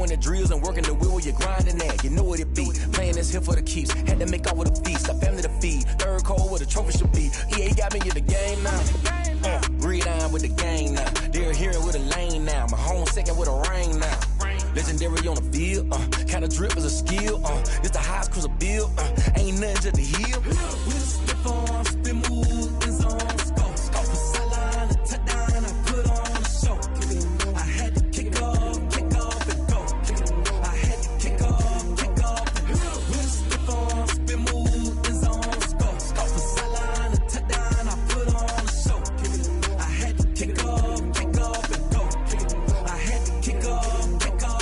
Throwing the drills and working the wheel where you're grinding at. You know what it be. Playing this here for the keeps. Had to make off with a feast. Got family to feed. Third cold where the trophy should be. EA got me in the game now. Breed on with the gang now. They're here with a lane now. My home second with a rain now. Legendary on the field. Kinda drip is a skill. This the highest cruiser bill. Ain't nothing to the hill. We just slip on, spin move, and zone. Scope for sideline, a touchdown. I put on a show. I had to kick off and go. I had to kick off and go. We just slip on, spin move, and zone. Scope for sideline, a touchdown. I put on a show. I had to kick off and go. I had to kick off and go.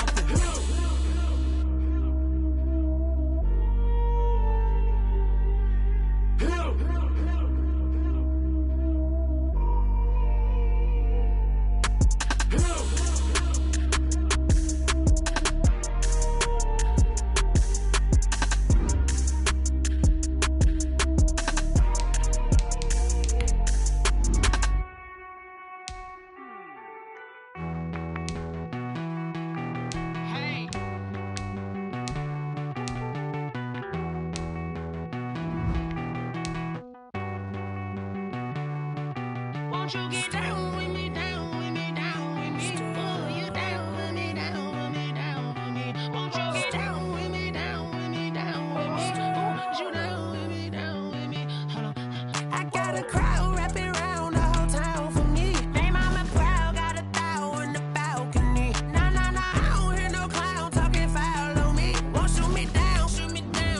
Won't you get down with me, down with me, down with me? Oh, you down with me, down with me, down with me. Won't you get down with me, down with me, down with me? Oh, you down with me, down with me? Hold on. I got a crowd wrapping around the whole town for me. They mama proud, got a thou in the balcony. Nah, I don't hear no clown talking foul on me. Won't shoot me down,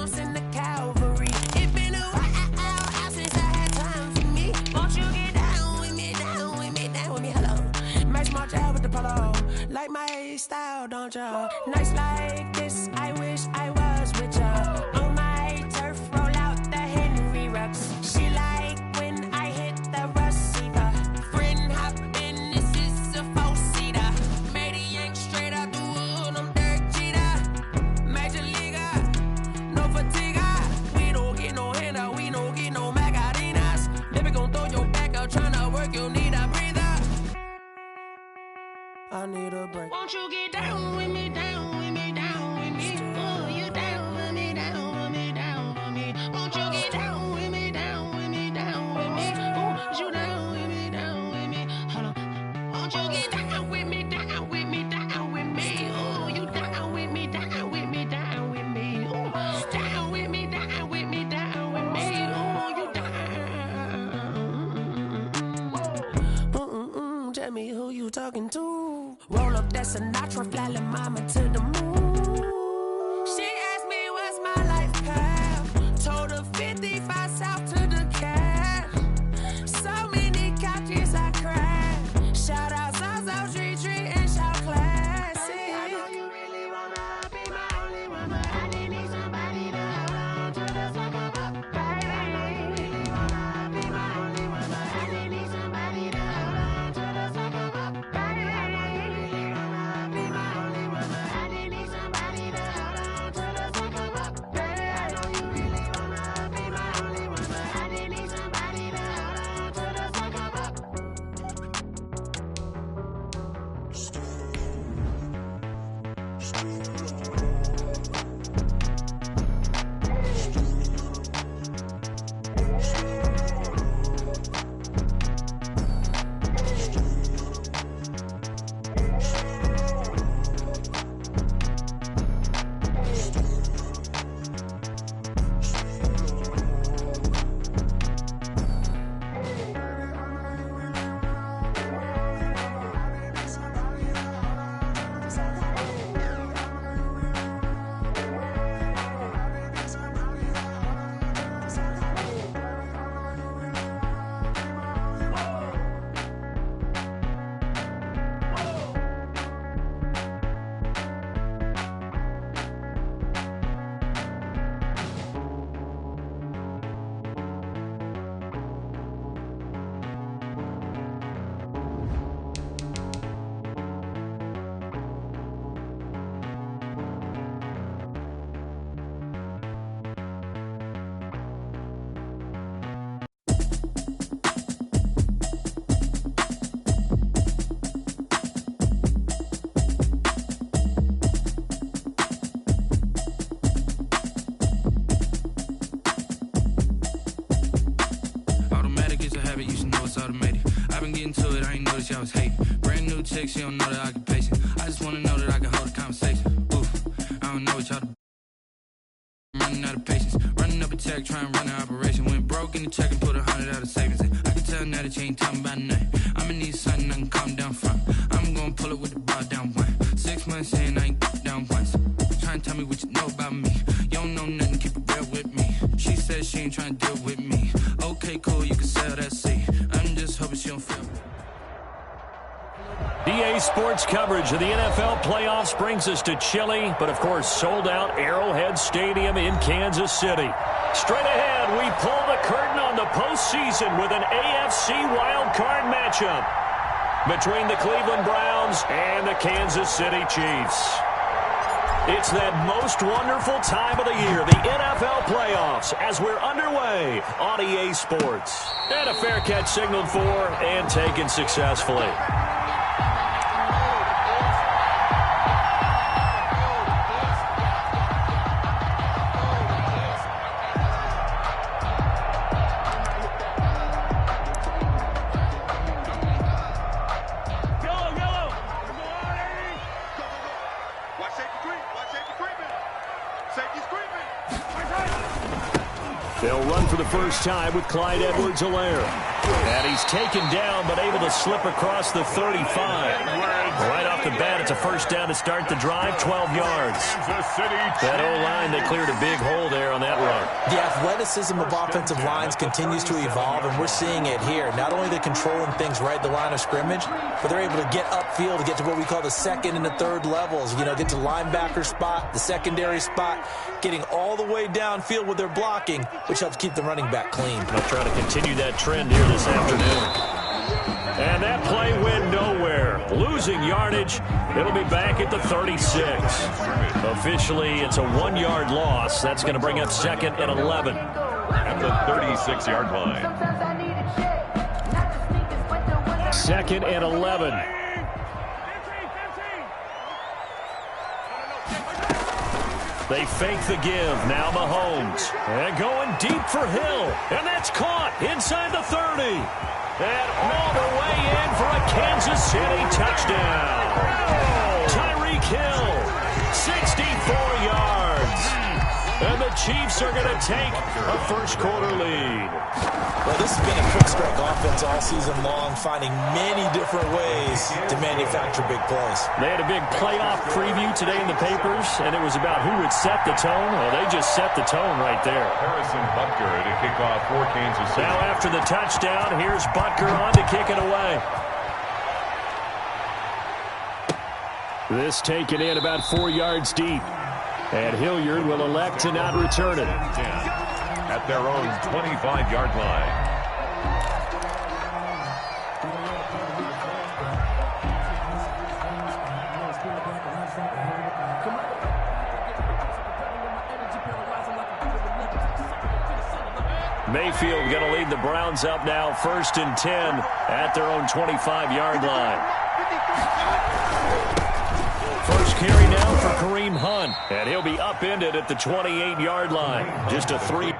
send the cavalry. It been a while since I had time for me. Won't you get down with me, down with me, down with me? Hello. Match my job with the polo. Like my style, don't ya? Nights like this, I wish I was with ya. On my turf, roll out the Henry Rux. She like when I hit the receiver. Friend hop in, this is a four-seater. Made a yank straight out the wood, I'm Derek Jeter. Major leaguer, no fatigue. We don't get no handout, we don't get no Macarinas. Baby gon' throw your back out, tryna work, you need a breather. I need a break. Won't you get down with me, down with me, down with me? Oh, you down with me, down with me, down with me? Won't you get down with me, down with me, down with me? Oh, you down with me, down with me? Hold on. Won't you get down with me, down with me, down with me? Oh, you down with me, down with me, down with me? Oh, down with me, down with me, down with me? Oh, you down. Tell me who you talking to. Roll up that Sinatra, fly la mama to the moon. She asked me what's my life path. Told her 55 south to the cash. So many couches I crashed. Shout out Zazo, Tree, and shout classic. I know you really wanna be my only one, but I didn't need somebody to hold on to the sucker up, baby. I know you really wanna be my only one, but I didn't need somebody to hold on to the sucker up, baby. I know you really wanna be my only one, but I didn't need somebody. I've been getting to it, I ain't noticed y'all was hating. Brand new chick, she don't know the occupation. I just wanna know that I can hold a conversation. Oof, I don't know what y'all running out of patience. Running up a check, trying to run an operation. Went broke in the check and put 100 out of savings in. I can tell now that you ain't talking about nothing. I'ma need something I can calm down from. I'm gonna pull it with the bar down one. 6 months in, I ain't down once. Trying to tell me what you know about me. You don't know nothing, keep it real with me. She said she ain't trying to deal with me. Okay, cool, you can sell that seat. I'm just hoping she don't feel. DA Sports coverage of the NFL playoffs brings us to chilly, but of course sold out Arrowhead Stadium in Kansas City. Straight ahead, we pull the curtain on the postseason with an AFC wildcard matchup between the Cleveland Browns and the Kansas City Chiefs. It's that most wonderful time of the year, the NFL playoffs, as we're underway on EA Sports. And a fair catch signaled for and taken successfully. They'll run for the first time with Clyde Edwards-Helaire. And he's taken down, but able to slip across the 35. Right off the bat, it's a first down to start the drive, 12 yards. That O-line, they cleared a big hole there on that run. The athleticism of offensive lines continues to evolve, and we're seeing it here. Not only they're controlling things right at the line of scrimmage, but they're able to get upfield to get to what we call the second and the third levels. You know, get to linebacker spot, the secondary spot, getting all the way downfield with their blocking, which helps keep the running back clean. They'll try to continue that trend here this afternoon. And that play went nowhere. Losing yardage. It'll be back at the 36. Officially, it's a 1-yard loss. That's going to bring up 2nd and 11. At the 36-yard line. 2nd and 11. They fake the give. Now Mahomes. And going deep for Hill. And that's caught inside the 30. And all the way in for a Kansas City touchdown. Tyreek Hill, 64 yards. And the Chiefs are going to take a first-quarter lead. Well, this has been a quick-strike offense all season long, finding many different ways to manufacture big plays. They had a big playoff preview today in the papers, and it was about who would set the tone. Well, they just set the tone right there. Harrison Butker to kick off for Kansas City. Now after the touchdown, here's Butker on to kick it away. This taken in about 4 yards deep. And Hilliard will elect to not return it. At their own 25-yard line. Mayfield going to lead the Browns up now, 1st and 10 at their own 25-yard line. First carry now for Kareem Hunt, and he'll be upended at the 28-yard line. Just a 3.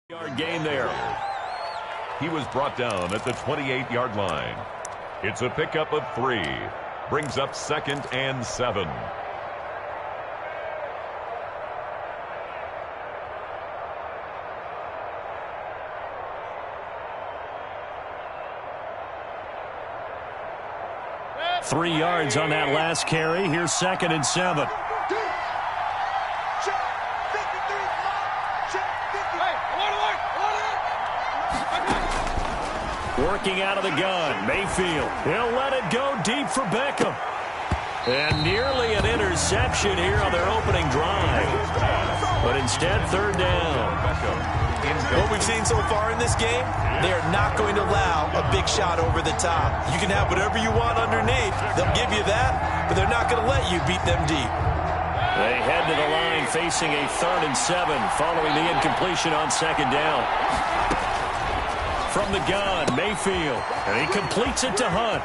Yard gain there. He was brought down at the 28-yard line. It's a pickup of 3. Brings up 2nd and 7. Three yards on that last carry. Here's 2nd and 7. Working out of the gun, Mayfield. He'll let it go deep for Beckham. And nearly an interception here on their opening drive. But instead, 3rd down. What we've seen so far in this game, they are not going to allow a big shot over the top. You can have whatever you want underneath. They'll give you that, but they're not going to let you beat them deep. They head to the line facing a 3rd and 7 following the incompletion on 2nd down. From the gun, Mayfield, and he completes it to Hunt.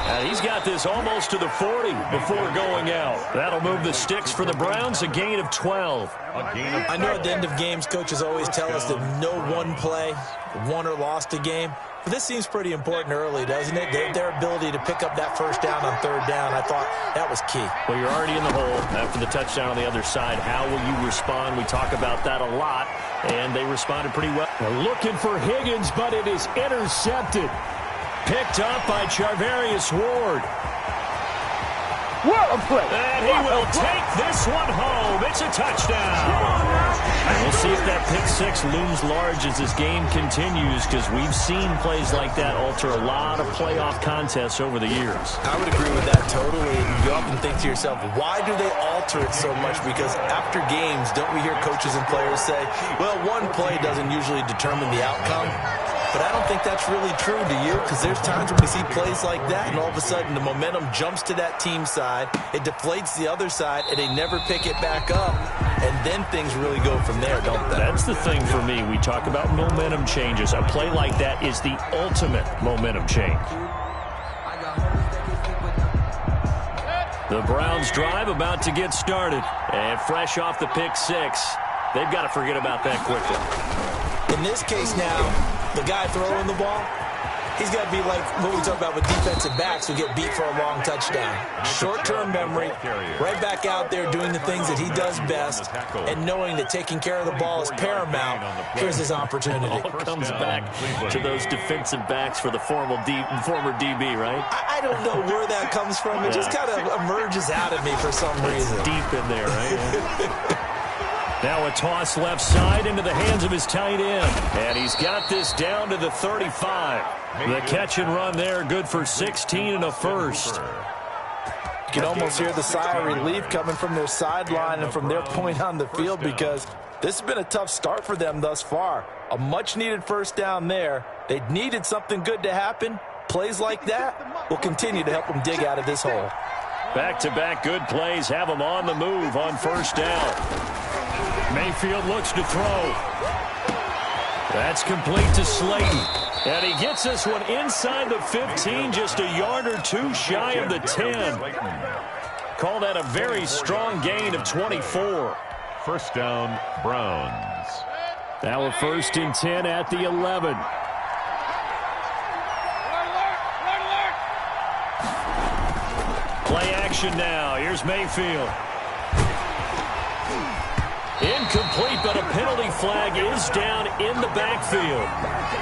And he's got this almost to the 40 before going out. That'll move the sticks for the Browns, a gain of 12. I know at the end of games, coaches always tell us that no one play won or lost a game. But this seems pretty important early, doesn't it? Their ability to pick up that 1st down on 3rd down, I thought that was key. Well, you're already in the hole after the touchdown on the other side. How will you respond? We talk about that a lot, and they responded pretty well. We're looking for Higgins, but it is intercepted. Picked up by Charvarius Ward. What a play. And he will take this one home. It's a touchdown. And we'll see if that pick 6 looms large as this game continues, because we've seen plays like that alter a lot of playoff contests over the years. I would agree with that totally. You often think to yourself, why do they alter it so much? Because after games, don't we hear coaches and players say, well, one play doesn't usually determine the outcome? But I don't think that's really true, do you? Because there's times when we see plays like that, and all of a sudden the momentum jumps to that team side, it deflates the other side, and they never pick it back up. And then things really go from there, don't they? That's the thing for me. We talk about momentum changes. A play like that is the ultimate momentum change. The Browns drive about to get started. And fresh off the pick 6, they've got to forget about that quickly. In this case now, the guy throwing the ball, he's got to be like what we talk about with defensive backs who get beat for a long touchdown. Short-term memory, right back out there doing the things that he does best, and knowing that taking care of the ball is paramount. Here's his opportunity. It all comes back to those defensive backs for the former DB, right? I don't know where that comes from. It just kind of emerges out of me for some reason. Deep in there, right? Now a toss left side into the hands of his tight end. And he's got this down to the 35. The catch and run there, good for 16 and a first. You can almost hear the sigh of relief coming from their sideline and from their point on the field, because this has been a tough start for them thus far. A much-needed 1st down there. They needed something good to happen. Plays like that will continue to help them dig out of this hole. Back-to-back good plays have them on the move on 1st down. Mayfield looks to throw. That's complete to Slayton. And he gets this one inside the 15, just a yard or 2 shy of the 10. Call that a very strong gain of 24. 1st down, Browns. Now a 1st and 10 at the 11. Play action now. Here's Mayfield. Incomplete, but a penalty flag is down in the backfield.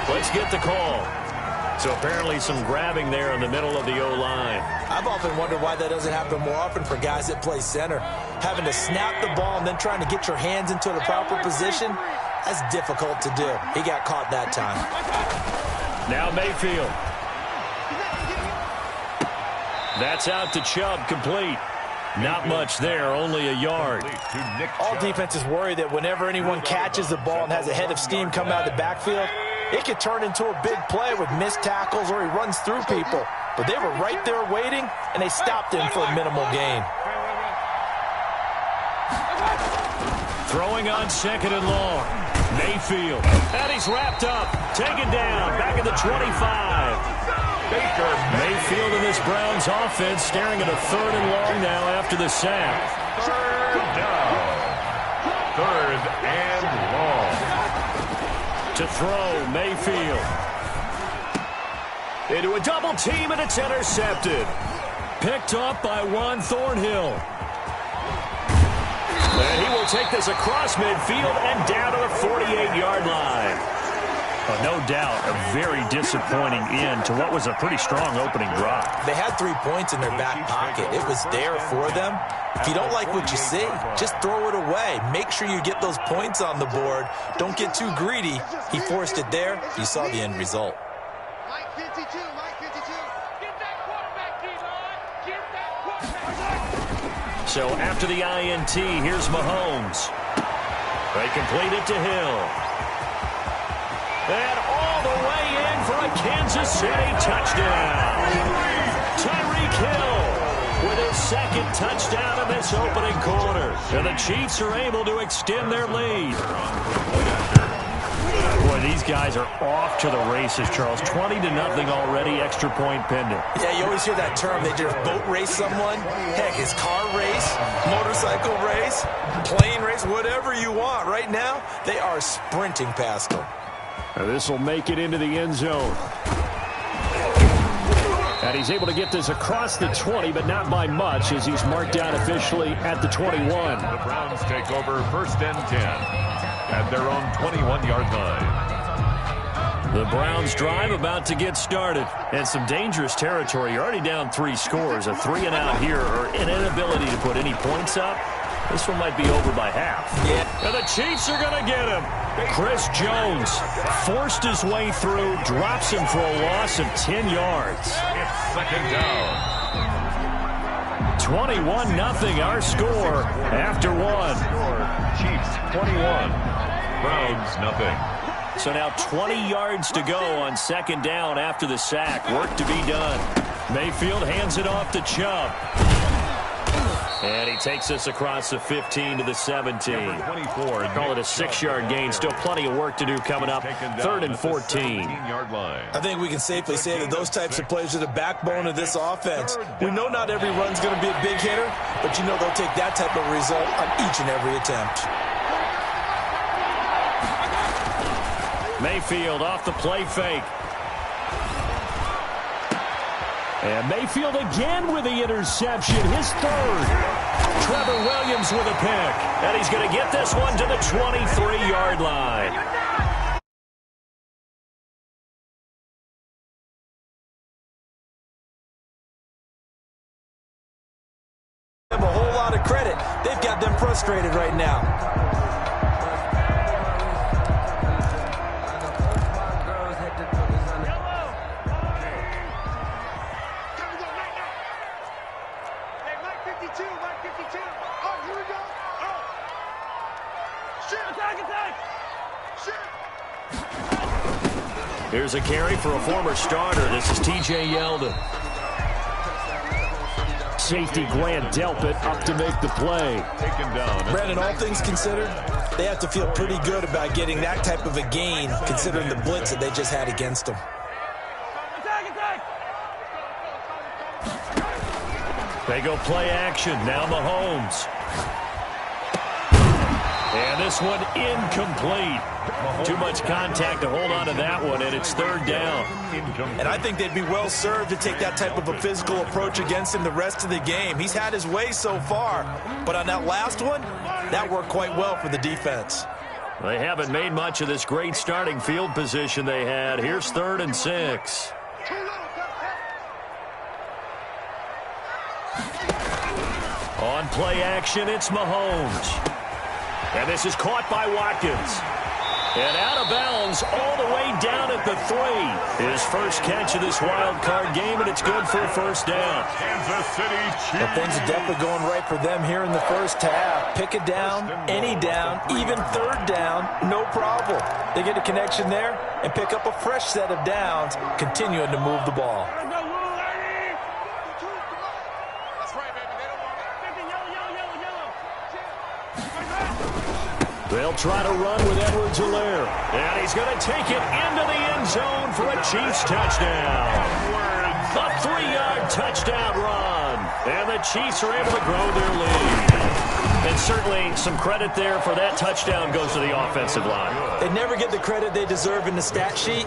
Let's get the call. So apparently some grabbing there in the middle of the O-line. I've often wondered why that doesn't happen more often for guys that play center. Having to snap the ball and then trying to get your hands into the proper position, that's difficult to do. He got caught that time. Now Mayfield. That's out to Chubb, complete. Not much there, only a yard. All defenses worry that whenever anyone catches the ball and has a head of steam come out of the backfield, it could turn into a big play with missed tackles or he runs through people. But they were right there waiting, and they stopped him for a minimal gain. Throwing on 2nd and long. Mayfield. And he's wrapped up. Taken down. Back at the 25. Mayfield in this Browns offense staring at a 3rd and long now after the sack. 3rd down. 3rd and long. To throw, Mayfield. Into a double team, and it's intercepted. Picked off by Juan Thornhill. And he will take this across midfield and down to the 48-yard line. No doubt a very disappointing end to what was a pretty strong opening drive. They had 3 points in their back pocket. It was there for them. If you don't like what you see, just throw it away. Make sure you get those points on the board. Don't get too greedy. He forced it there. You saw the end result. Mike 52, Mike 52. Get that quarterback, D-line. Get that quarterback. So after the INT, here's Mahomes. They complete it to Hill. And all the way in for a Kansas City touchdown. Tyreek Hill with his second touchdown in this opening quarter. And the Chiefs are able to extend their lead. Boy, these guys are off to the races, Charles. 20-0 already, extra point pending. Yeah, you always hear that term. They just boat race someone. Heck, it's car race, motorcycle race, plane race, whatever you want. Right now, they are sprinting past them. This will make it into the end zone. And he's able to get this across the 20, but not by much, as he's marked down officially at the 21. The Browns take over 1st and 10 at their own 21-yard line. The Browns drive about to get started. And some dangerous territory. You're already down 3 scores. A 3-and-out here, or an inability to put any points up. This one might be over by half. Yeah. And the Chiefs are going to get him. Chris Jones forced his way through, drops him for a loss of 10 yards. It's 2nd down. 21-0 our score after one. Chiefs 21, Browns nothing. So now 20 yards to go on 2nd down after the sack. Work to be done. Mayfield hands it off to Chubb. And he takes us across the 15 to the 17. Call it a 6-yard gain. Still plenty of work to do coming up. 3rd and 14. I think we can safely say that those types of plays are the backbone of this offense. We know not every run's going to be a big hitter, but you know they'll take that type of result on each and every attempt. Mayfield off the play fake. And Mayfield again with the interception, his 3rd. Trevor Williams with a pick. And he's going to get this one to the 23-yard line. Give them a whole lot of credit. They've got them frustrated right now. Here's a carry for a former starter. This is T.J. Yeldon. Safety Grant Delpit up to make the play. Taken down. Brandon, all things considered, they have to feel pretty good about getting that type of a gain, considering the blitz that they just had against them. They go play action. Now Mahomes. And this one incomplete. Too much contact to hold on to that one, and it's 3rd down. And I think they'd be well served to take that type of a physical approach against him the rest of the game. He's had his way so far, but on that last one, that worked quite well for the defense. They haven't made much of this great starting field position they had. Here's 3rd and 6. On play action, it's Mahomes. And this is caught by Watkins. And out of bounds all the way down at the 3. His first catch of this wild card game, and it's good for a 1st down. Kansas City Chiefs. Well, things are definitely going right for them here in the first half. Pick a down, any down, even 3rd down, no problem. They get a connection there and pick up a fresh set of downs, continuing to move the ball. They'll try to run with Edwards-Helaire. And he's going to take it into the end zone for a Chiefs touchdown. A 3-yard touchdown run. And the Chiefs are able to grow their lead. And certainly some credit there for that touchdown goes to the offensive line. They never get the credit they deserve in the stat sheet,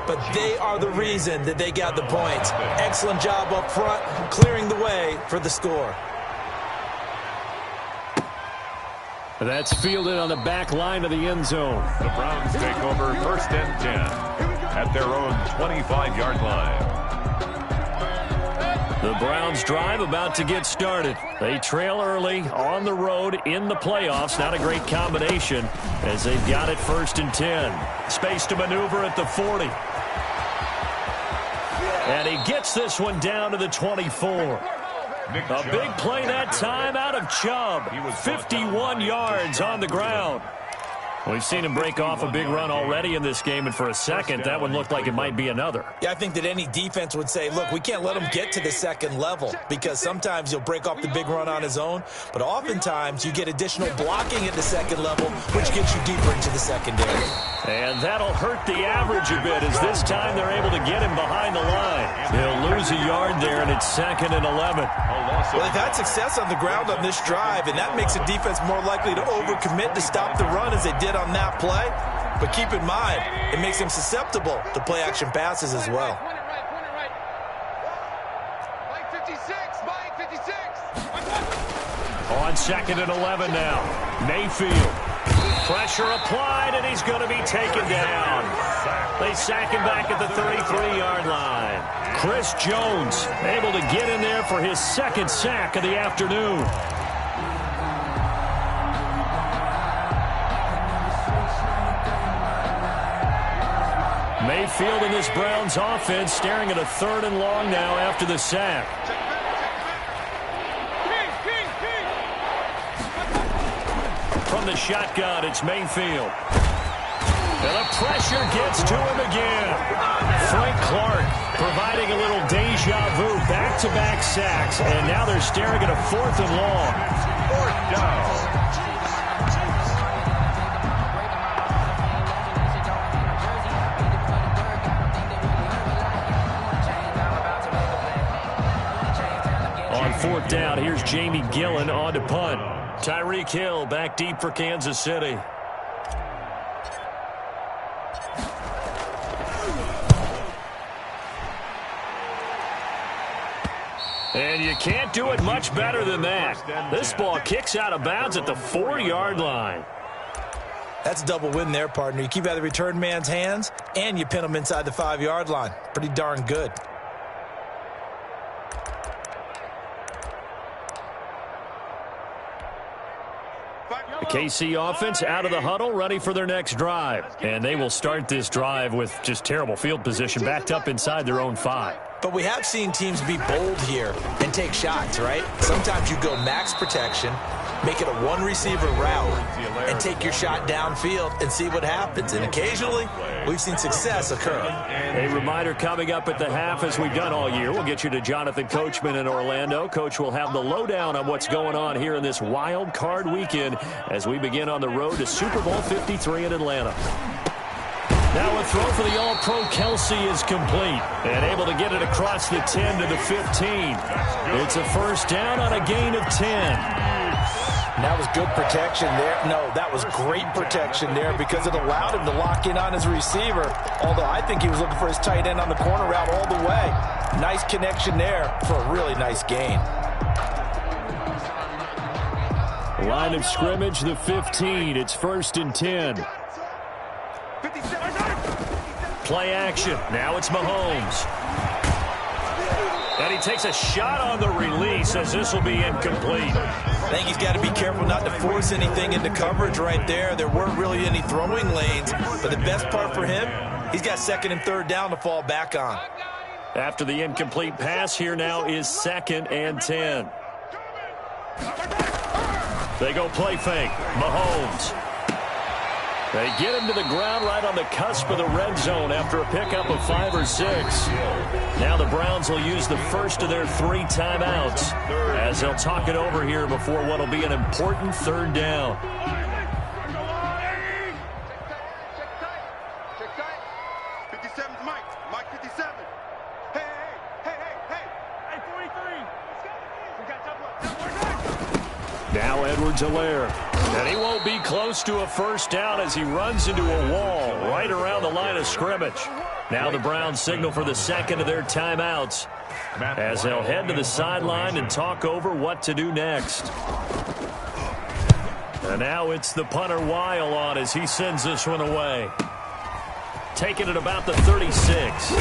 but they are the reason that they got the points. Excellent job up front, clearing the way for the score. That's fielded on the back line of the end zone. The Browns take over 1st and 10 at their own 25-yard line. The Browns drive about to get started. They trail early on the road in the playoffs. Not a great combination as they've got it 1st and 10. Space to maneuver at the 40. And he gets this one down to the 24. A big play that time out of Chubb. 51 yards on the ground. We've seen him break off a big run already in this game, and for a second, that one looked like it might be another. Yeah, I think that any defense would say, look, we can't let him get to the second level because sometimes he'll break off the big run on his own, but oftentimes you get additional blocking at the second level, which gets you deeper into the secondary. And that'll hurt the average a bit as this time they're able to get him behind the line. He'll lose a yard there, and it's 2nd and 11. Well, they've had success on the ground on this drive, and that makes a defense more likely to overcommit to stop the run as they did on that play. But keep in mind, it makes them susceptible to play-action passes as well. On 2nd and 11 now. Mayfield. Pressure applied, and he's going to be taken down. They sack him back at the 33-yard line. Chris Jones able to get in there for his 2nd sack of the afternoon. Mayfield in this Browns offense staring at a 3rd and long now after the sack. From the shotgun, it's Mayfield. And the pressure gets to him again. Frank Clark providing a little deja vu, back-to-back sacks, and now they're staring at a 4th and long. 4th down. On 4th down, here's Jamie Gillen on to punt. Tyreek Hill back deep for Kansas City. And you can't do it much better than that. This ball kicks out of bounds at the 4-yard line. That's a double win there, partner. You keep out of the return man's hands, and you pin him inside the 5-yard line. Pretty darn good. The KC offense out of the huddle, ready for their next drive. And they will start this drive with just terrible field position, backed up inside their own 5. But we have seen teams be bold here and take shots, right? Sometimes you go max protection, make it a one-receiver route, and take your shot downfield and see what happens. And occasionally, we've seen success occur. A reminder coming up at the half, as we've done all year. We'll get you to Jonathan Coachman in Orlando. Coach will have the lowdown on what's going on here in this wild card weekend as we begin on the road to Super Bowl 53 in Atlanta. Now a throw for the All-Pro Kelsey is complete and able to get it across the 10 to the 15. It's a 1st down on a gain of 10. That was good protection there. No, that was great protection there because it allowed him to lock in on his receiver, although I think he was looking for his tight end on the corner route all the way. Nice connection there for a really nice gain. Line of scrimmage, the 15. It's 1st and 10. Play action. Now it's Mahomes. And he takes a shot on the release as this will be incomplete. I think he's got to be careful not to force anything into coverage right there. There weren't really any throwing lanes, but the best part for him, he's got 2nd and 3rd down to fall back on. After the incomplete pass, here now is 2nd and 10. They go play fake. Mahomes. They get him to the ground right on the cusp of the red zone after a pickup of 5 or 6. Now the Browns will use the first of their 3 timeouts as they'll talk it over here before what will be an important 3rd down. Now Edwards-Helaire. And he won't be close to a first down as he runs into a wall right around the line of scrimmage. Now the Browns signal for the second of their timeouts as they'll head to the sideline and talk over what to do next. And now it's the punter Weil on as he sends this one away. Taking it about the 36.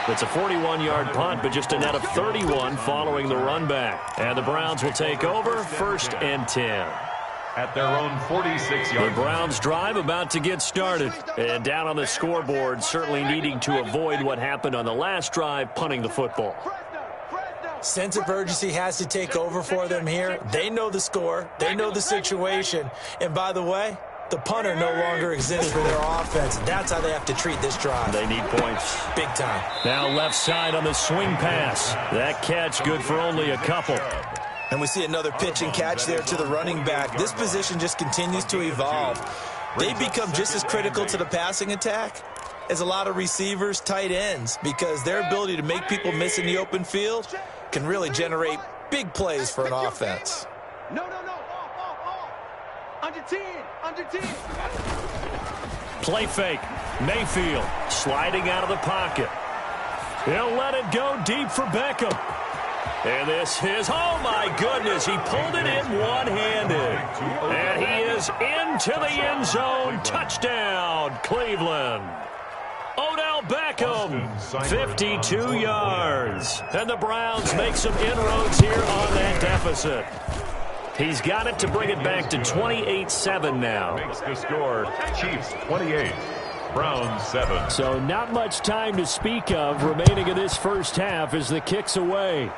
It's a 41-yard punt, but just a net of 31 following the run back. And the Browns will take over 1st and 10. At their own 46-yard. The Browns drive about to get started. And down on the scoreboard, certainly needing to avoid what happened on the last drive, punting the football. Sense of urgency has to take over for them here. They know the score. They know the situation. And by the way, the punter no longer exists for their offense. That's how they have to treat this drive. They need points. Big time. Now left side on the swing pass. That catch good for only a couple. And we see another pitch and catch there to the running back. This position just continues to evolve. They become just as critical to the passing attack as a lot of receivers, tight ends, because their ability to make people miss in the open field can really generate big plays for an offense. No. Under 10. Play fake. Mayfield sliding out of the pocket. He'll let it go deep for Beckham. And this is, oh my goodness, he pulled it in one-handed. And he is into the end zone. Touchdown, Cleveland. Odell Beckham, 52 yards. And the Browns make some inroads here on that deficit. He's got it to bring it back to 28-7 now. Makes the score Chiefs 28, Browns 7. So not much time to speak of remaining in this first half as the kick's away.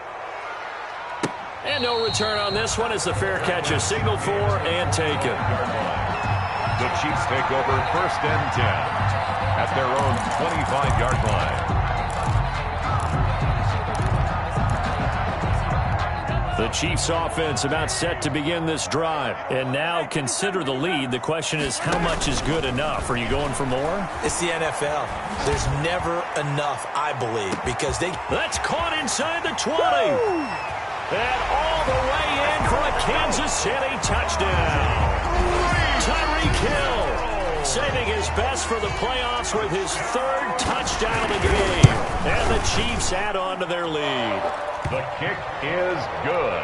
And no return on this one as the fair catch is signaled for and taken. The Chiefs take over 1st and 10 at their own 25-yard line. The Chiefs offense about set to begin this drive. And now consider the lead. The question is, how much is good enough? Are you going for more? It's the NFL. There's never enough, I believe, because they... That's caught inside the 20. Woo! And all the way in for a Kansas City touchdown. Tyreek Hill saving his best for the playoffs with his 3rd touchdown of the game. And the Chiefs add on to their lead. The kick is good.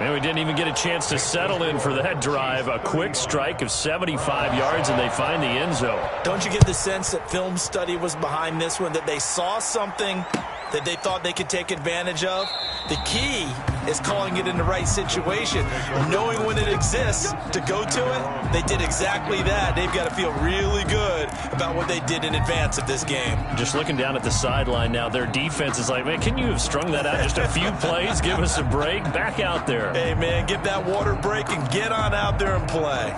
And we didn't even get a chance to settle in for that drive. A quick strike of 75 yards, and they find the end zone. Don't you get the sense that film study was behind this one, that they saw something that they thought they could take advantage of? The key is calling it in the right situation, knowing when it exists to go to it. They did exactly that. They've got to feel really good about what they did in advance of this game. Just looking down at the sideline now, their defense is like, man, can you have strung that out just a few plays? Give us a break. Back out there. Hey, man, give that water break and get on out there and play.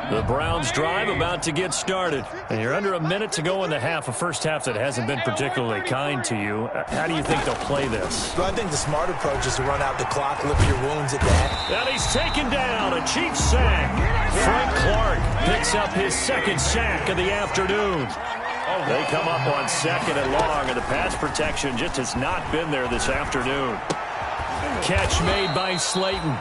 The Browns drive about to get started. And you're under a minute to go in the half, a first half that hasn't been particularly kind to you. How do you think they'll play this? Well, I think the smart approach is to run out the clock, lick your wounds at that. And he's taken down, a Chiefs sack. Frank Clark picks up his 2nd sack of the afternoon. They come up on 2nd and long, and the pass protection just has not been there this afternoon. Catch made by Slayton.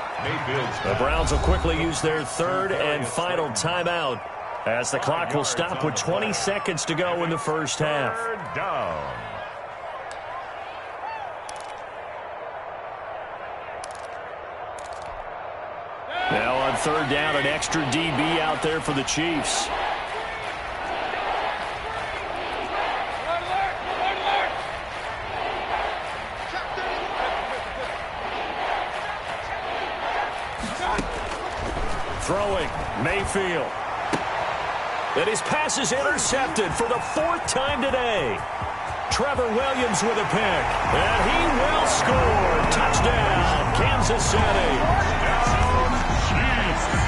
The Browns will quickly use their 3rd and final timeout as the clock will stop with 20 seconds to go in the first half. 3rd down. Now on 3rd down, an extra DB out there for the Chiefs. Throwing, Mayfield. And his pass is intercepted for the 4th time today. Trevor Williams with a pick. And he will score. Touchdown, Kansas City.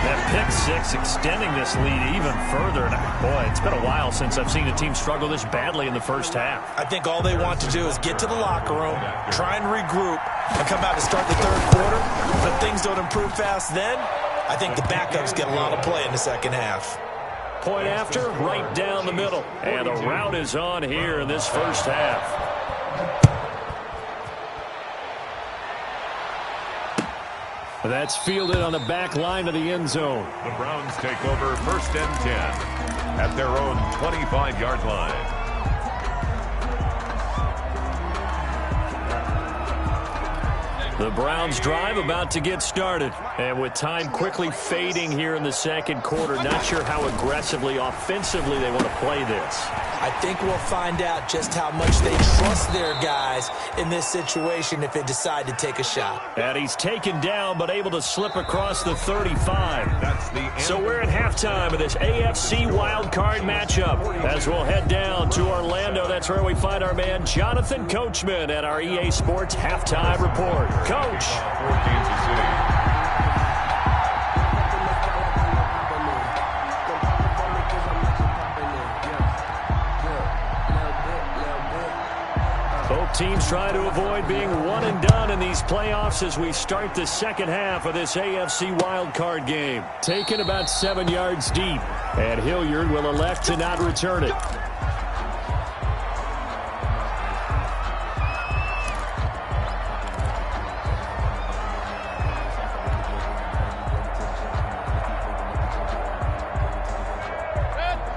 That pick 6 extending this lead even further. And boy, it's been a while since I've seen a team struggle this badly in the first half. I think all they want to do is get to the locker room, try and regroup, and come out to start the 3rd quarter. But things don't improve fast then. I think the backups get a lot of play in the second half. Point after, right down the middle. And the route is on here in this first half. That's fielded on the back line of the end zone. The Browns take over 1st and 10 at their own 25-yard line. The Browns drive about to get started. And with time quickly fading here in the second quarter, not sure how aggressively, offensively they want to play this. I think we'll find out just how much they trust their guys in this situation if they decide to take a shot. And he's taken down but able to slip across the 35. That's the end. So we're at halftime of this AFC wildcard matchup. As we'll head down to Orlando, that's where we find our man Jonathan Coachman at our EA Sports Halftime Report. Coach. For Kansas City. Both teams try to avoid being one and done in these playoffs as we start the second half of this AFC wildcard game. Taken about 7 yards deep, and Hilliard will elect to not return it.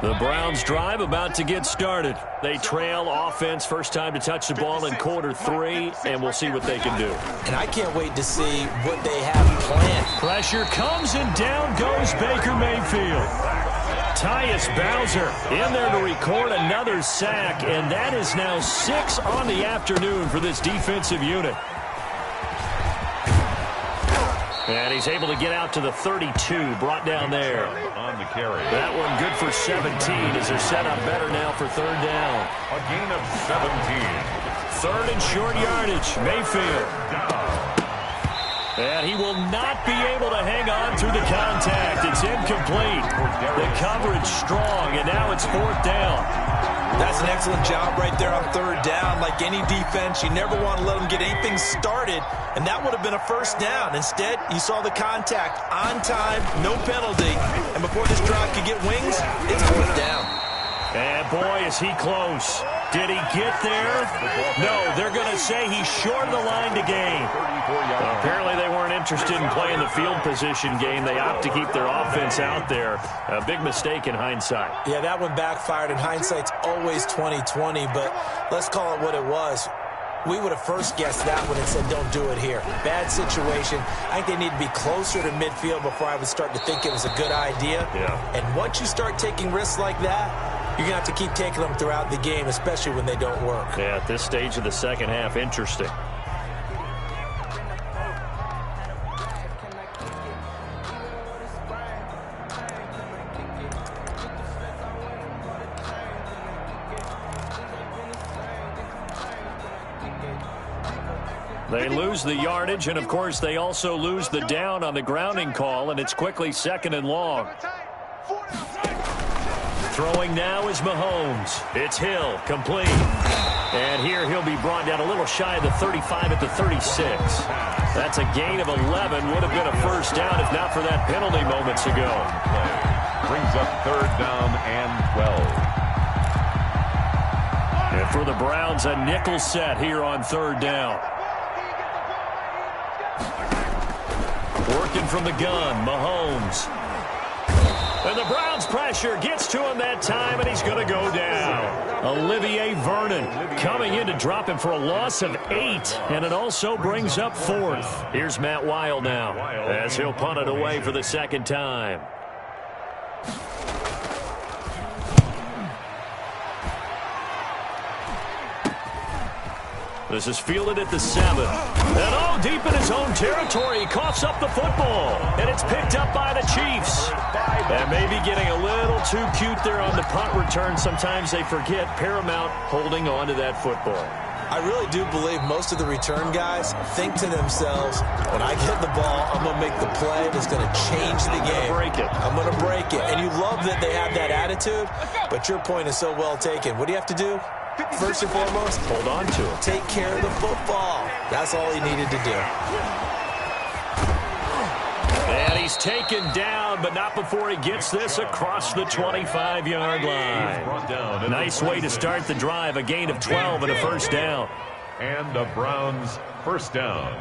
The Browns drive about to get started. They trail offense first time to touch the ball in quarter 3, and we'll see what they can do. And I can't wait to see what they have planned. Pressure comes, and down goes Baker Mayfield. Tyus Bowser in there to record another sack, and that is now 6 on the afternoon for this defensive unit. And he's able to get out to the 32, brought down there. On the carry. That one good for 17 as they're set up better now for third down. A gain of 17. Third and short yardage, Mayfield. And he will not be able to hang on through the contact. It's incomplete. The coverage strong, and now it's fourth down. That's an excellent job right there on third down. Like any defense, you never want to let them get anything started, and that would have been a first down. Instead, you saw the contact on time, no penalty, and before this drive could get wings, it's fourth down. And boy, is he close. Did he get there? No, they're going to say he's short of the line to gain. Apparently they weren't interested in playing the field position game. They opt to keep their offense out there. A big mistake in hindsight. Yeah, that one backfired, and hindsight's always 20/20, but let's call it what it was. We would have first guessed that one and said, don't do it here. Bad situation. I think they need to be closer to midfield before I would start to think it was a good idea. Yeah. And once you start taking risks like that, you're going to have to keep taking them throughout the game, especially when they don't work. Yeah, at this stage of the second half, interesting. They lose the yardage, and, of course, they also lose the down on the grounding call, and it's quickly second and long. Throwing now is Mahomes. It's Hill, complete. And here he'll be brought down a little shy of the 35 at the 36. That's a gain of 11. Would have been a first down if not for that penalty moments ago. Brings up third down and 12. And for the Browns, a nickel set here on third down. Working from the gun, Mahomes. And the Browns pressure gets to him that time, and he's going to go down. Olivier Vernon coming in to drop him for a loss of 8, and it also brings up fourth. Here's Matt Weil now as he'll punt it away for the second time. This is fielded at the 7. And deep in his own territory, he coughs up the football. And it's picked up by the Chiefs. And maybe getting a little too cute there on the punt return. Sometimes they forget paramount holding on to that football. I really do believe most of the return guys think to themselves, when I get the ball, I'm going to make the play that's going to change the game. I'm going to break it. And you love that they have that attitude, but your point is so well taken. What do you have to do? First and foremost, hold on to it. Take care of the football. That's all he needed to do. And he's taken down, but not before he gets this across the 25-yard line. Nice way to start the drive. A gain of 12 and a first down. And the Browns first down.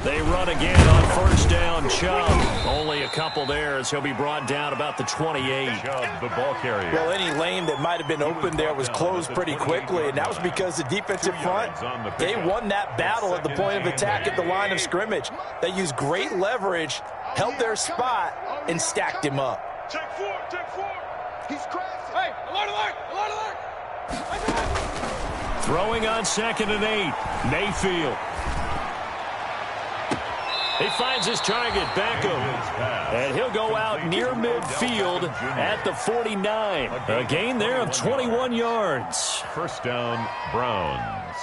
They run again on first down. Chubb, only a couple there as he'll be brought down about the 28. Chubb, the ball carrier. Well, any lane that might have been open there was closed pretty quickly, and that was because the defensive front, they won that battle at the point of attack at the line of scrimmage. They used great leverage, held their spot, and stacked him up. Check four. He's crashing. Hey, alert. Throwing on 2nd and 8. Mayfield. He finds his target, Beckham, and he'll go out near midfield at the 49. A gain there of 21 yards. First down, Browns.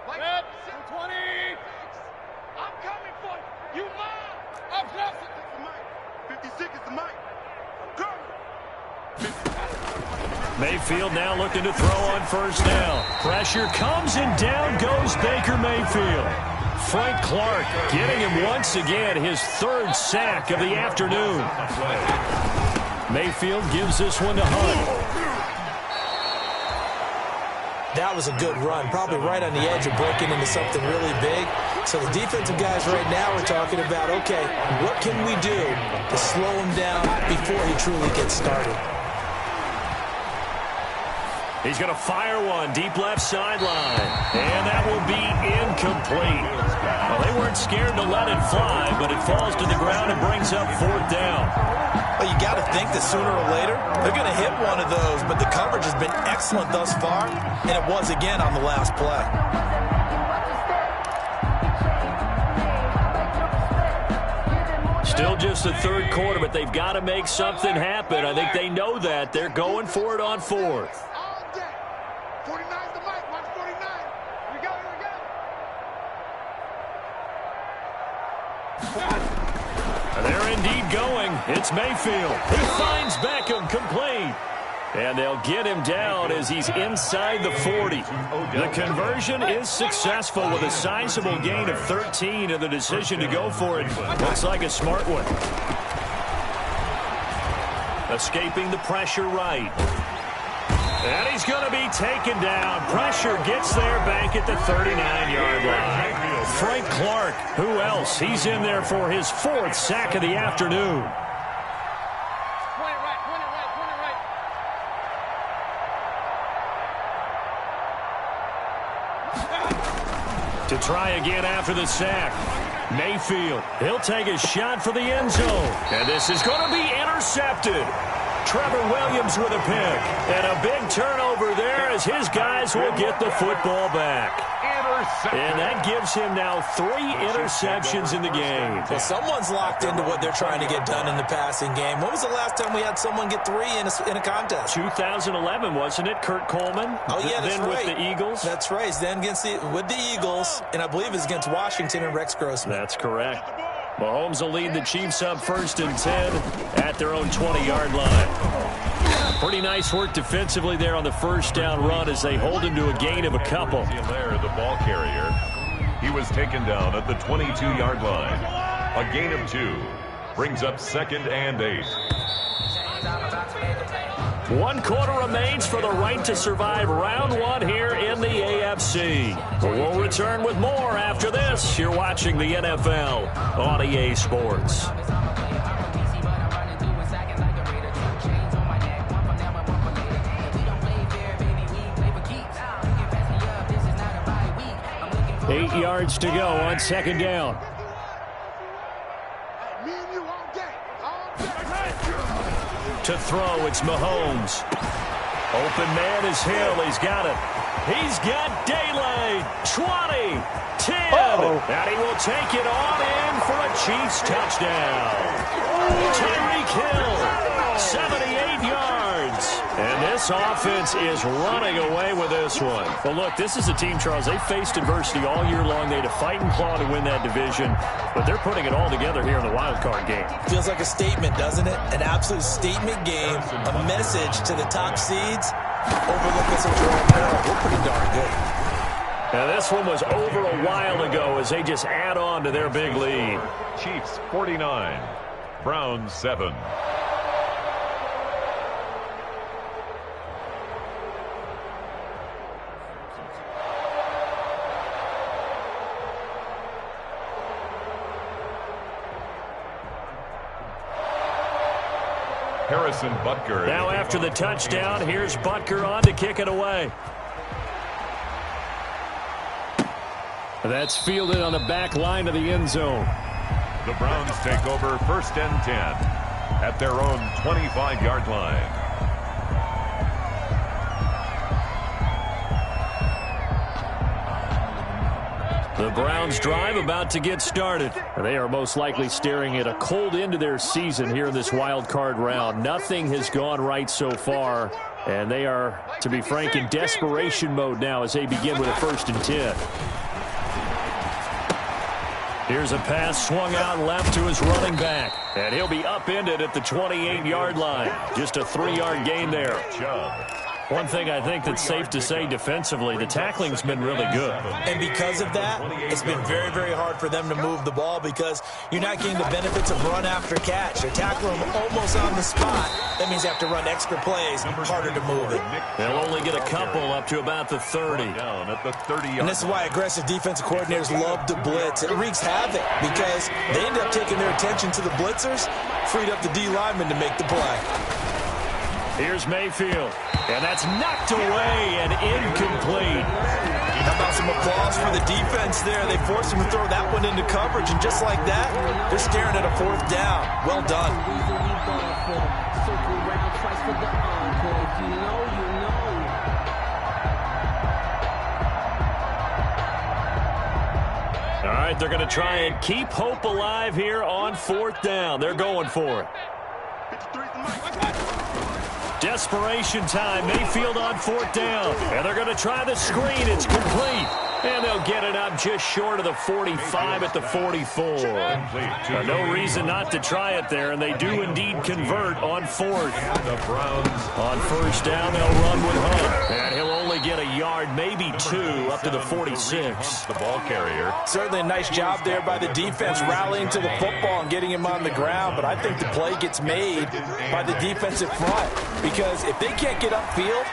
Red, 20. I'm coming for you. You mine. I'm passing. 56 is the mic. I'm coming. Mayfield now looking to throw on first down. Pressure comes and down goes Baker Mayfield. Frank Clark getting him once again his 3rd sack of the afternoon. Mayfield gives this one to Hunt. That was a good run, probably right on the edge of breaking into something really big. So the defensive guys right now are talking about, okay, what can we do to slow him down before he truly gets started? He's going to fire one deep left sideline, and that will be incomplete. Well, they weren't scared to let it fly, but it falls to the ground and brings up 4th down. Well, you got to think that sooner or later they're going to hit one of those, but the coverage has been excellent thus far, and it was again on the last play. Still just the 3rd quarter, but they've got to make something happen. I think they know that. They're going for it on 4th. 49's the mic. Watch 49. We go. They're indeed going. It's Mayfield. He finds Beckham complete. And they'll get him down as he's inside the 40. The conversion is successful with a sizable gain of 13, and the decision to go for it looks like a smart one. Escaping the pressure right. And he's going to be taken down. Pressure gets there back at the 39-yard line. Frank Clark, who else? He's in there for his 4th sack of the afternoon. To try again after the sack. Mayfield, he'll take a shot for the end zone. And this is going to be intercepted. Trevor Williams with a pick. And a big turnover there as his guys will get the football back. And that gives him now 3 interceptions in the game. Well, someone's locked into what they're trying to get done in the passing game. When was the last time we had someone get 3 in a contest? 2011, wasn't it? Kurt Coleman? Oh, yeah, that's then right. With the Eagles? That's right. Then with the Eagles, and I believe it's against Washington and Rex Grossman. That's correct. Mahomes will lead the Chiefs up 1st and 10 at their own 20-yard line. Pretty nice work defensively there on the first down run as they hold him to a gain of a couple. The ball carrier. He was taken down at the 22-yard line. A gain of 2. Brings up 2nd and 8. 1 quarter remains for the right to survive round 1 here in the AFC. We'll return with more after this. You're watching the NFL on EA Sports. Eight yards to go on 2nd down. To throw, it's Mahomes. Open man is Hill. He's got it. He's got daylight. 20, 10. And he will take it on in for a Chiefs touchdown. Tyreek Hill, 78 yards. And this offense is running away with this one. Well, look, this is a team, Charles, they faced adversity all year long. They had to fight and claw to win that division, but they're putting it all together here in the wild card game. Feels like a statement, doesn't it? An absolute statement game, a message to the top seeds. Overlook us at Jerome Merrill. We're pretty darn good. Now, this one was over a while ago as they just add on to their big lead. Chiefs 49, Browns 7. Harrison Butker. Now after the touchdown, here's Butker on to kick it away. That's fielded on the back line of the end zone. The Browns take over 1st and 10 at their own 25-yard line. The Browns drive about to get started. They are most likely staring at a cold end to their season here in this wild card round. Nothing has gone right so far, and they are, to be frank, in desperation mode now as they begin with a 1st and 10. Here's a pass swung out left to his running back, and he'll be upended at the 28-yard line. Just a 3-yard gain there. One thing I think that's safe to say defensively, the tackling's been really good. And because of that, it's been very, very hard for them to move the ball because you're not getting the benefits of run after catch. They're tackling them almost on the spot. That means they have to run extra plays, harder to move it. They'll only get a couple up to about the 30. Down at the 30. And this is why aggressive defensive coordinators love to blitz. It wreaks havoc because they end up taking their attention to the blitzers, freed up the D lineman to make the play. Here's Mayfield, and that's knocked away and incomplete. How about some applause for the defense there? They forced him to throw that one into coverage, and just like that, they're staring at a 4th down. Well done. All right, they're going to try and keep hope alive here on 4th down. They're going for it. Desperation time. Mayfield on 4th down. And they're going to try the screen. It's complete. And they'll get it up just short of the 45 at the 44. No reason not to try it there, and they do indeed convert on 4th. The Browns on 1st down, they'll run with Hunt. And he'll only get a yard, maybe 2, up to the 46. The ball carrier. Certainly a nice job there by the defense rallying to the football and getting him on the ground, but I think the play gets made by the defensive front because if they can't get upfield,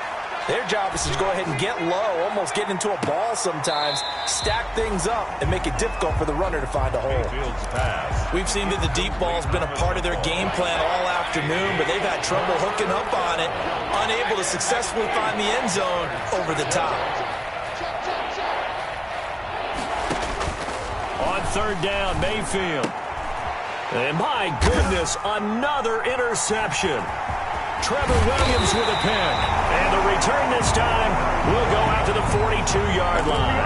their job is to go ahead and get low, almost get into a ball sometimes, stack things up, and make it difficult for the runner to find a hole. We've seen that the deep ball's been a part of their game plan all afternoon, but they've had trouble hooking up on it, unable to successfully find the end zone over the top. On 3rd down, Mayfield. And my goodness, another interception. Trevor Williams with a pick. And the return this time will go out to the 42-yard line.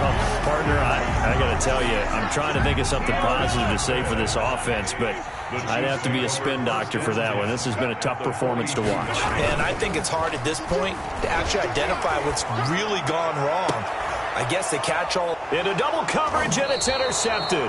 Well, partner, I got to tell you, I'm trying to think of something positive to say for this offense, but I'd have to be a spin doctor for that one. This has been a tough performance to watch. And I think it's hard at this point to actually identify what's really gone wrong. I guess the catch-all. Into double coverage, and it's intercepted.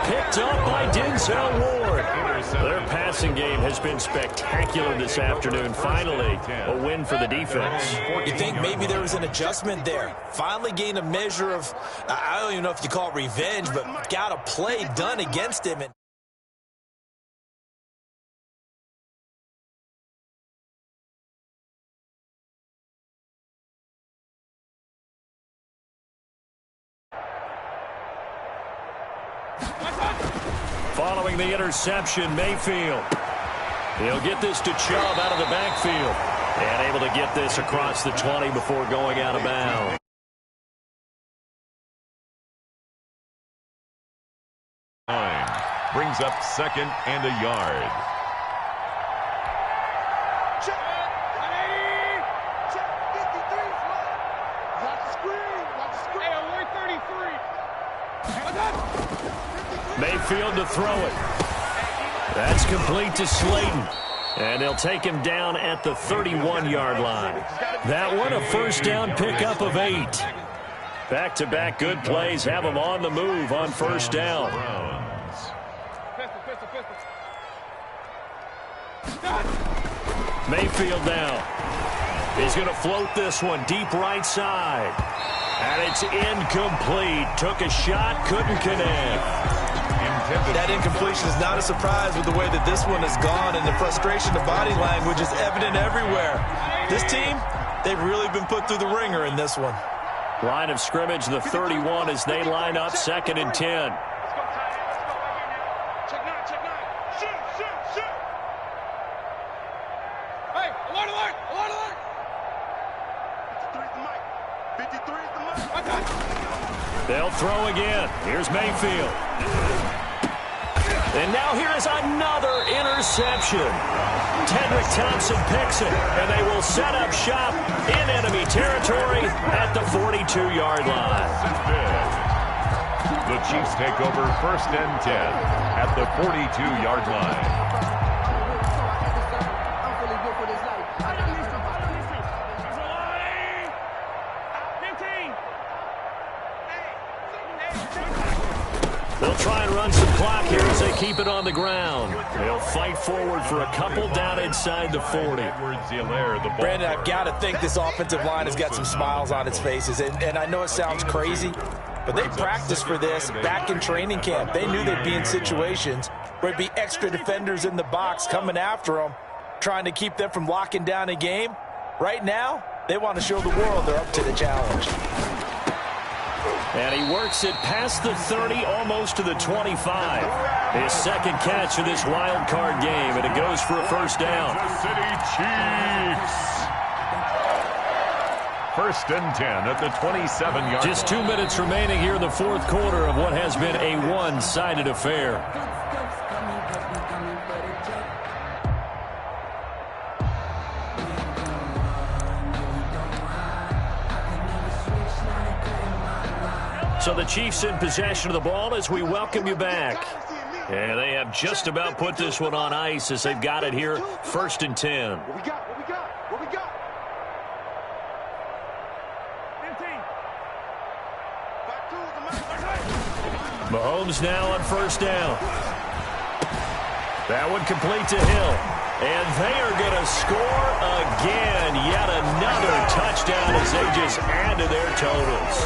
Picked up by Denzel Ward. Their passing game has been spectacular this afternoon. Finally, a win for the defense. You think maybe there was an adjustment there. Finally gained a measure of, I don't even know if you call it revenge, but got a play done against him. Following the interception, Mayfield. He'll get this to Chubb out of the backfield. And able to get this across the 20 before going out of bounds. Brings up 2nd and a yard. Check. 180. Check. 53. Watch the screen. Watch the screen. Hey, 133. Mayfield to throw it. That's complete to Slayton. And they'll take him down at the 31-yard line. That one, a 1st down pickup of 8. Back-to-back good plays have him on the move on 1st down. Mayfield now. He's going to float this one deep right side. And it's incomplete. Took a shot, couldn't connect. That incompletion is not a surprise with the way that this one has gone, and the frustration of body language is evident everywhere. This team, they've really been put through the ringer in this one. Line of scrimmage, the 31 as they line up 2nd and 10. Alert, alert, alert, alert. 53 is the mic. 53 is the mic. I got you. They'll throw again. Here's Mayfield. And now here is another interception. Tedrick Thompson picks it, and they will set up shop in enemy territory at the 42-yard line. The Chiefs take over 1st and 10 at the 42-yard line. They'll try and run some clock here as they keep it on the ground. They'll fight forward for a couple down inside the 40. Brandon, I've got to think this offensive line has got some smiles on its faces. And I know it sounds crazy, but they practiced for this back in training camp. They knew they'd be in situations where there'd be extra defenders in the box coming after them, trying to keep them from locking down a game. Right now, they want to show the world they're up to the challenge. And he works it past the 30, almost to the 25. His second catch of this wild card game, and it goes for a first down. Kansas City Chiefs. 1st and 10 at the 27-yard line. Just 2 minutes remaining here in the fourth quarter of what has been a one-sided affair. So the Chiefs in possession of the ball as we welcome you back. And they have just about put this one on ice as they've got it here, 1st and 10. What we got? What we got? What we got? 15. Mahomes now on first down. That one complete to Hill. And they are going to score again. Yet another touchdown as they just add to their totals.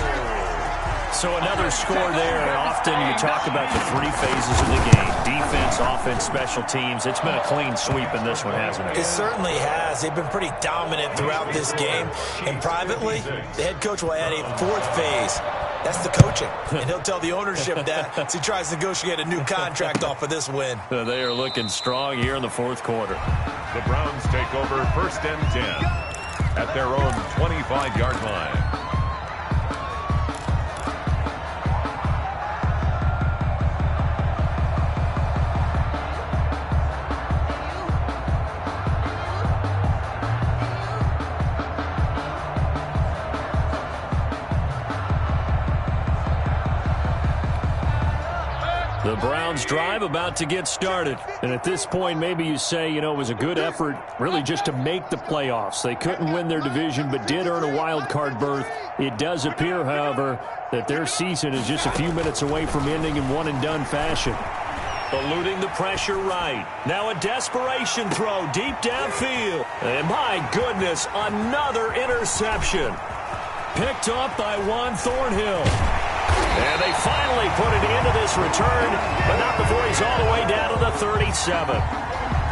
So another score there. Often you talk about the three phases of the game. Defense, offense, special teams. It's been a clean sweep in this one, hasn't it? It certainly has. They've been pretty dominant throughout this game. And privately, the head coach will add a 4th phase. That's the coaching. And he'll tell the ownership that as he tries to negotiate a new contract off of this win. They are looking strong here in the fourth quarter. The Browns take over 1st and 10 at their own 25-yard line. The Browns drive about to get started. And at this point, maybe you say, you know, it was a good effort really just to make the playoffs. They couldn't win their division but did earn a wild card berth. It does appear, however, that their season is just a few minutes away from ending in one-and-done fashion. Eluding the pressure right. Now a desperation throw deep downfield. And my goodness, another interception. Picked up by Juan Thornhill. And they finally put it into this return, but not before he's all the way down to the 37.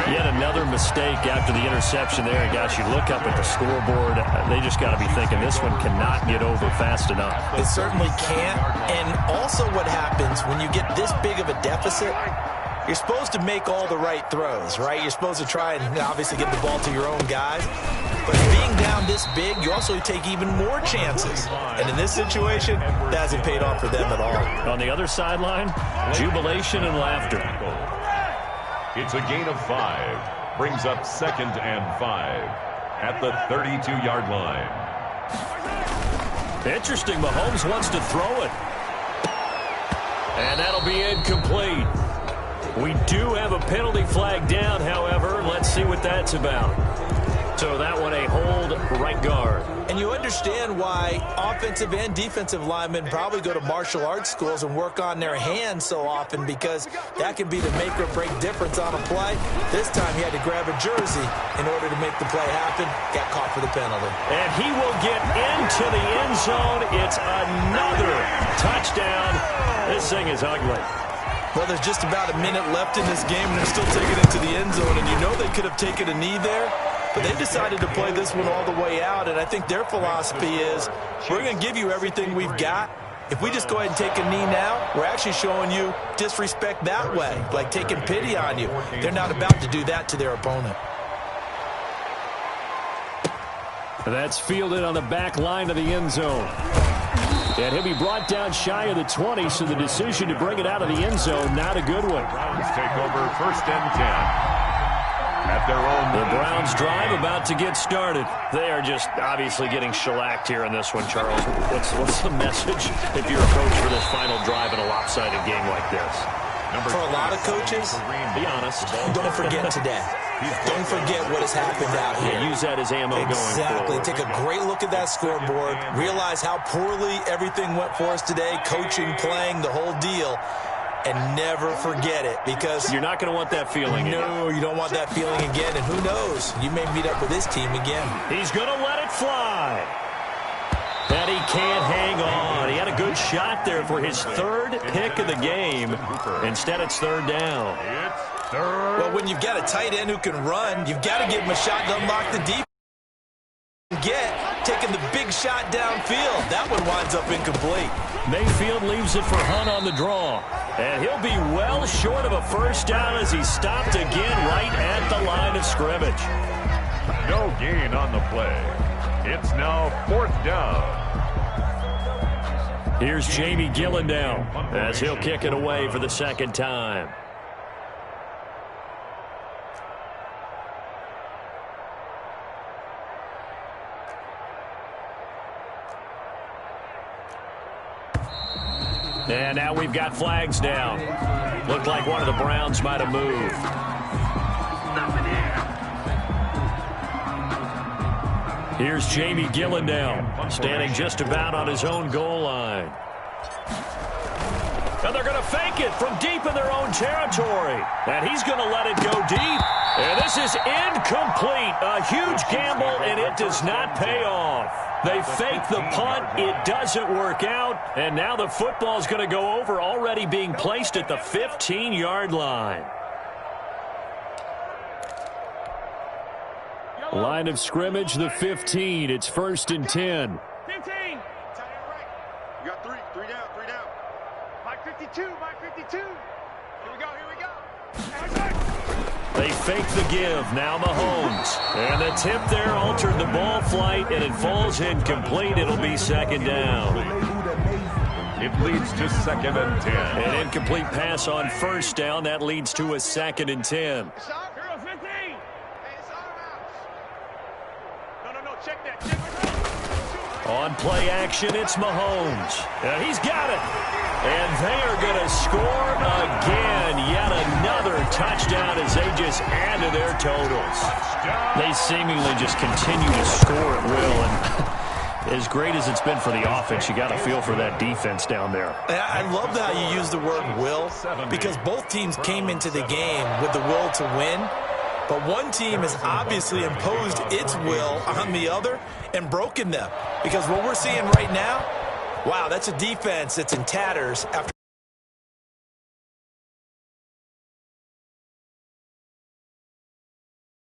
Yet another mistake after the interception there. And gosh, you look up at the scoreboard, they just got to be thinking this one cannot get over fast enough. It certainly can't. And also what happens when you get this big of a deficit, you're supposed to make all the right throws, right? You're supposed to try and obviously get the ball to your own guys. But being down this big, you also take even more chances. And in this situation, that hasn't paid off for them at all. On the other sideline, jubilation and laughter. It's a gain of 5. Brings up 2nd and 5 at the 32-yard line. Interesting. Mahomes wants to throw it. And that'll be incomplete. We do have a penalty flag down, however. Let's see what that's about. So that one a hold right guard. And you understand why offensive and defensive linemen probably go to martial arts schools and work on their hands so often, because that can be the make or break difference on a play. This time he had to grab a jersey in order to make the play happen. Got caught for the penalty. And he will get into the end zone. It's another touchdown. This thing is ugly. Well, there's just about a minute left in this game, and they're still taking it to the end zone. And you know they could have taken a knee there, but they decided to play this one all the way out. And I think their philosophy is, we're going to give you everything we've got. If we just go ahead and take a knee now, we're actually showing you disrespect that way, like taking pity on you. They're not about to do that to their opponent. That's fielded on the back line of the end zone. And he'll be brought down shy of the 20, so the decision to bring it out of the end zone, not a good one. Browns take over 1st and 10. At their own. The Browns drive about to get started. They are just obviously getting shellacked here in this one, Charles. What's the message if you're a coach for this final drive in a lopsided game like this? For a lot of coaches, be honest, don't forget today. Don't forget what has happened out here. Yeah, use that as ammo going forward. Exactly. Take a great look at that scoreboard. Realize how poorly everything went for us today. Coaching, playing, the whole deal. And never forget it, because you're not going to want that feeling again. No, you don't want that feeling again. And who knows? You may meet up with this team again. He's going to let it fly. And he can't hang on. He had a good shot there for his 3rd pick of the game. Instead, it's 3rd down. Well, when you've got a tight end who can run, you've got to give him a shot to unlock the deep. Taking the big shot downfield. That one winds up incomplete. Mayfield leaves it for Hunt on the draw. And he'll be well short of a 1st down as he's stopped again right at the line of scrimmage. No gain on the play. It's now 4th down. Here's Jamie Gillen now as he'll kick it away for the 2nd time. And now we've got flags down. Looked like one of the Browns might have moved. Here's Jamie Gillen now, standing just about on his own goal line. And they're going to fake it from deep in their own territory. And he's going to let it go deep. And this is incomplete. A huge gamble, and it does not pay off. They fake the punt. It doesn't work out. And now the football is going to go over, already being placed at the 15-yard line. Line of scrimmage, the 15. It's 1st and 10. 15. You got 3 down. 552. Here we go. They fake the give. Now Mahomes. And the tip there altered the ball flight, and it falls incomplete. It'll be 2nd down. It leads to 2nd and 10. An incomplete pass on 1st down. That leads to a 2nd and 10. On play action, it's Mahomes. And he's got it. And they are going to score again. Yet another touchdown as they just add to their totals. They seemingly just continue to score at will. And as great as it's been for the offense, you got to feel for that defense down there. I love how you use the word will, because both teams came into the game with the will to win. But one team has obviously imposed its will on the other and broken them. Because what we're seeing right now, wow, that's a defense that's in tatters after